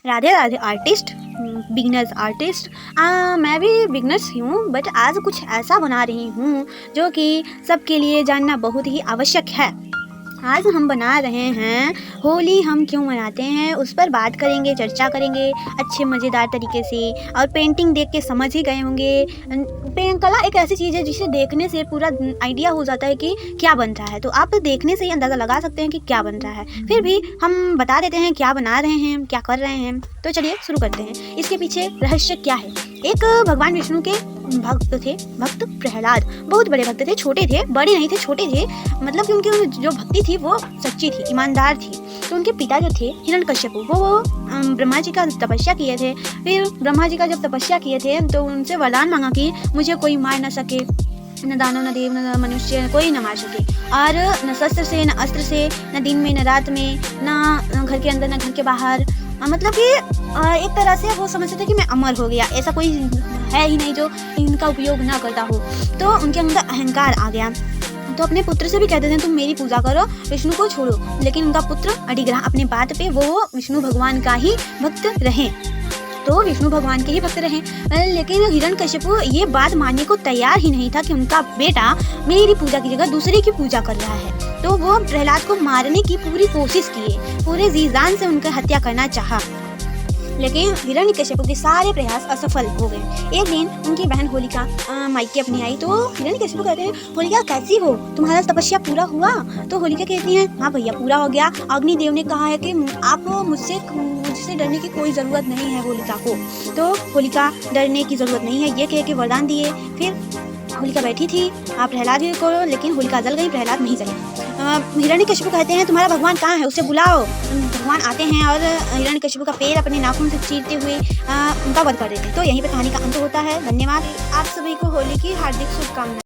Radhe Radhe artist, beginners artist. मैं भी beginners ही हूँ, बट आज कुछ ऐसा बना रही हूँ जो कि सबके लिए जानना बहुत ही आवश्यक है। आज हम बना रहे हैं होली हम क्यों मनाते हैं, उस पर बात करेंगे, चर्चा करेंगे अच्छे मज़ेदार तरीके से। और पेंटिंग देख के समझ ही गए होंगे, कला एक ऐसी चीज़ है जिसे देखने से पूरा आइडिया हो जाता है कि क्या बन रहा है। तो आप देखने से ही अंदाज़ा लगा सकते हैं कि क्या बन रहा है। फिर भी हम बता देते हैं क्या बना रहे हैं, क्या कर रहे हैं। तो चलिए शुरू करते हैं। इसके पीछे रहस्य क्या है। एक भगवान विष्णु के भक्त थे, भक्त प्रहलाद। बहुत बड़े भक्त थे, छोटे थे, बड़े नहीं थे, छोटे थे। मतलब कि उनकी जो भक्ति थी वो सच्ची थी, ईमानदार थी। तो उनके पिता जो थे हिरण्यकश्यप, वो ब्रह्मा जी का तपस्या किए थे। फिर ब्रह्मा जी का जब तपस्या किए थे तो उनसे वरदान मांगा कि मुझे कोई मार न सके, न दानव न देव न मनुष्य, कोई न मार सके। और न शस्त्र से, न अस्त्र से, न दिन में न रात में, न घर के अंदर न घर के बाहर। मतलब कि एक तरह से वो समझते थे कि मैं अमर हो गया, ऐसा कोई है ही नहीं जो इनका उपयोग ना करता हो। तो उनके अंदर अहंकार आ गया। तो अपने पुत्र से भी कहते थे तुम मेरी पूजा करो, विष्णु को छोड़ो। लेकिन उनका पुत्र अडिग रहा अपने बात पे, वो विष्णु भगवान का ही भक्त रहे। तो विष्णु भगवान के ही भक्त रहे। लेकिन हिरण्यकश्यप ये बात मानने को तैयार ही नहीं था कि उनका बेटा मेरी पूजा की जगह दूसरे की पूजा कर रहा है। तो वो प्रहलाद को मारने की पूरी कोशिश किए, पूरे जी जान से उनकी हत्या करना चाहा। लेकिन हिरण्यकश्यप के सारे प्रयास असफल हो गए। एक दिन उनकी बहन होलिका मायके अपनी आई। तो हिरण्यकश्यप कहते हैं होलिका कैसी हो, तुम्हारा तपस्या पूरा हुआ। तो होलिका कहती है हाँ भैया पूरा हो गया, अग्निदेव ने कहा है कि आप मुझसे डरने की कोई ज़रूरत नहीं है होलिका को। तो होलिका डरने की ज़रूरत नहीं है ये कह के वरदान दिए। फिर होलिका बैठी थी आप प्रहलाद को, लेकिन होलिका जल गई, प्रहलाद नहीं जले। हिरण्यकश्यप कहते हैं तुम्हारा भगवान कहाँ है, उसे बुलाओ। भगवान आते हैं और हिरण्यकश्यप का पैर अपने नाखून से चीरते हुए उनका वध कर देते हैं। तो यहीं पर कहानी का अंत होता है। धन्यवाद। आप सभी को होली की हार्दिक शुभकामनाएं।